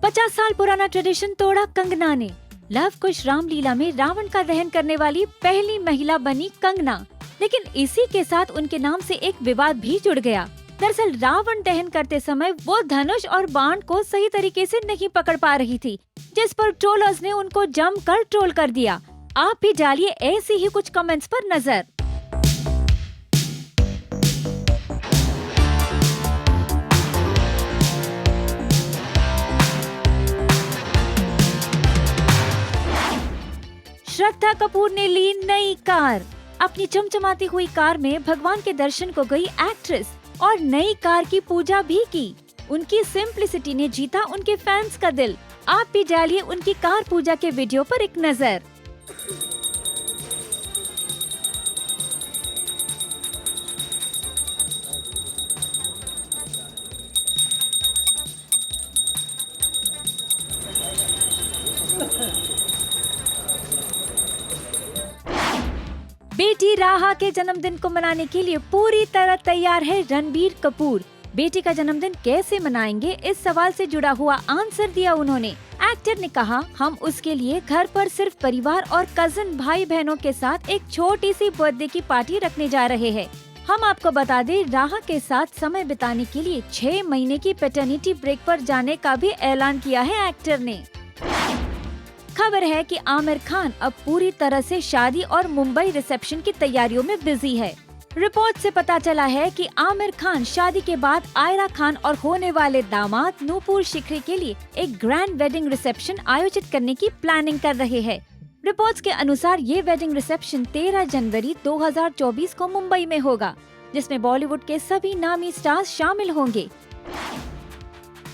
50 साल पुराना ट्रेडिशन तोड़ा कंगना ने। लव कुश रामलीला में रावण का दहन करने वाली पहली महिला बनी कंगना, लेकिन इसी के साथ उनके नाम से एक विवाद भी जुड़ गया। दरअसल रावण दहन करते समय वो धनुष और बाण को सही तरीके से नहीं पकड़ पा रही थी, जिस पर ट्रोलर्स ने उनको जमकर ट्रोल कर दिया। आप भी डालिए ऐसी ही कुछ कमेंट्स पर नजर। श्रद्धा कपूर ने ली नई कार। अपनी चमचमाती हुई कार में भगवान के दर्शन को गई एक्ट्रेस और नई कार की पूजा भी की। उनकी सिंप्लिसिटी ने जीता उनके फैंस का दिल। आप भी डालिए उनकी कार पूजा के वीडियो पर एक नजर। बेटी राहा के जन्मदिन को मनाने के लिए पूरी तरह तैयार है रणबीर कपूर। बेटी का जन्मदिन कैसे मनाएंगे, इस सवाल से जुड़ा हुआ आंसर दिया उन्होंने। एक्टर ने कहा, हम उसके लिए घर पर सिर्फ परिवार और कजिन भाई बहनों के साथ एक छोटी सी बर्थडे की पार्टी रखने जा रहे हैं। हम आपको बता दें, राहा के साथ समय बिताने के लिए 6 महीने की पैटर्निटी ब्रेक पर जाने का भी ऐलान किया है एक्टर ने। खबर है कि आमिर खान अब पूरी तरह से शादी और मुंबई रिसेप्शन की तैयारियों में बिजी है। रिपोर्ट से पता चला है कि आमिर खान शादी के बाद आयरा खान और होने वाले दामाद नूपुर शिखरी के लिए एक ग्रैंड वेडिंग रिसेप्शन आयोजित करने की प्लानिंग कर रहे हैं। रिपोर्ट्स के अनुसार ये वेडिंग रिसेप्शन 13 जनवरी 2024 को मुंबई में होगा, जिसमें बॉलीवुड के सभी नामी स्टार्स शामिल होंगे।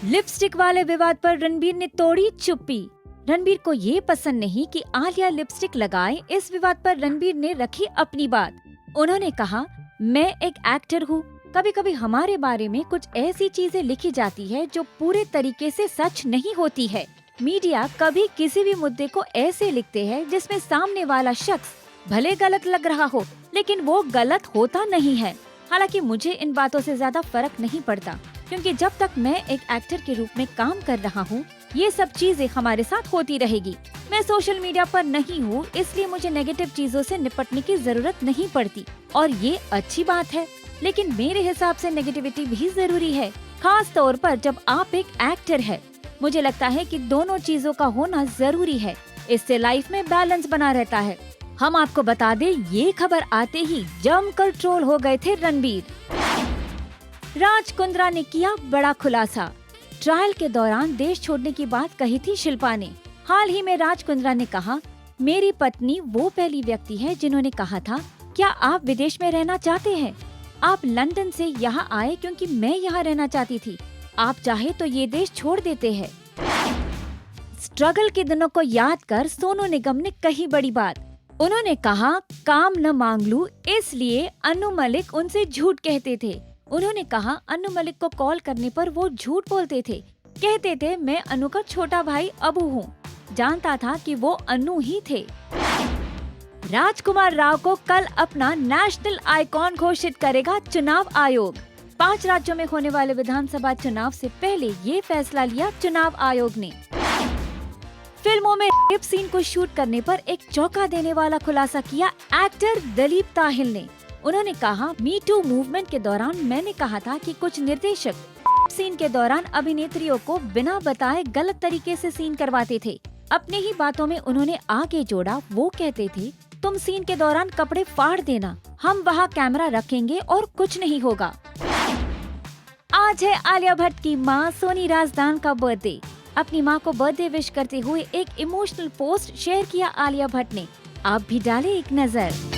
लिपस्टिक वाले विवाद पर रणबीर ने तोड़ी चुप्पी। रणबीर को ये पसंद नहीं कि आलिया लिपस्टिक लगाए। इस विवाद पर रणबीर ने रखी अपनी बात। उन्होंने कहा, मैं एक एक्टर हूँ, कभी कभी हमारे बारे में कुछ ऐसी चीजें लिखी जाती है जो पूरे तरीके से सच नहीं होती है। मीडिया कभी किसी भी मुद्दे को ऐसे लिखते हैं जिसमें सामने वाला शख्स भले गलत लग रहा हो, लेकिन वो गलत होता नहीं है। हालांकि मुझे इन बातों से ज्यादा फर्क नहीं पड़ता, क्योंकि जब तक मैं एक एक्टर के रूप में काम कर रहा हूँ, ये सब चीजें हमारे साथ होती रहेगी। मैं सोशल मीडिया पर नहीं हूँ, इसलिए मुझे नेगेटिव चीजों से निपटने की जरूरत नहीं पड़ती, और ये अच्छी बात है। लेकिन मेरे हिसाब से नेगेटिविटी भी जरूरी है, खास तौर पर जब आप एक एक्टर है। मुझे लगता है कि दोनों चीजों का होना जरूरी है, इससे लाइफ में बैलेंस बना रहता है। हम आपको बता दें, ये खबर आते ही जमकर ट्रोल हो गए थे रणबीर। राज कुंद्रा ने किया बड़ा खुलासा। ट्रायल के दौरान देश छोड़ने की बात कही थी शिल्पा ने। हाल ही में राज कुंद्रा ने कहा, मेरी पत्नी वो पहली व्यक्ति है जिन्होंने कहा था, क्या आप विदेश में रहना चाहते हैं? आप लंदन से यहाँ आए क्योंकि मैं यहाँ रहना चाहती थी। आप चाहे तो ये देश छोड़ देते हैं। स्ट्रगल के दिनों को याद कर सोनू निगम ने कही बड़ी बात। उन्होंने कहा, काम न मांग लूं, इसलिए अनु मलिक उनसे झूठ कहते थे। उन्होंने कहा, अनु मलिक को कॉल करने पर वो झूठ बोलते थे, कहते थे मैं अनु का छोटा भाई अबू हूँ। जानता था कि वो अनु ही थे। राजकुमार राव को कल अपना नेशनल आइकॉन घोषित करेगा चुनाव आयोग। 5 राज्यों में होने वाले विधानसभा चुनाव से पहले ये फैसला लिया चुनाव आयोग ने। फिल्मों में रेप सीन को शूट करने पर एक चौंका देने वाला खुलासा किया एक्टर दिलीप ताहिल ने। उन्होंने कहा, मी टू मूवमेंट के दौरान मैंने कहा था कि कुछ निर्देशक सीन के दौरान अभिनेत्रियों को बिना बताए गलत तरीके से सीन करवाते थे। अपने ही बातों में उन्होंने आगे जोड़ा, वो कहते थे, तुम सीन के दौरान कपड़े फाड़ देना, हम वहाँ कैमरा रखेंगे और कुछ नहीं होगा। आज है आलिया भट्ट की मां सोनी राजदान का बर्थडे। अपनी मां को बर्थडे विश करते हुए एक इमोशनल पोस्ट शेयर किया आलिया भट्ट ने। आप भी डालें एक नजर।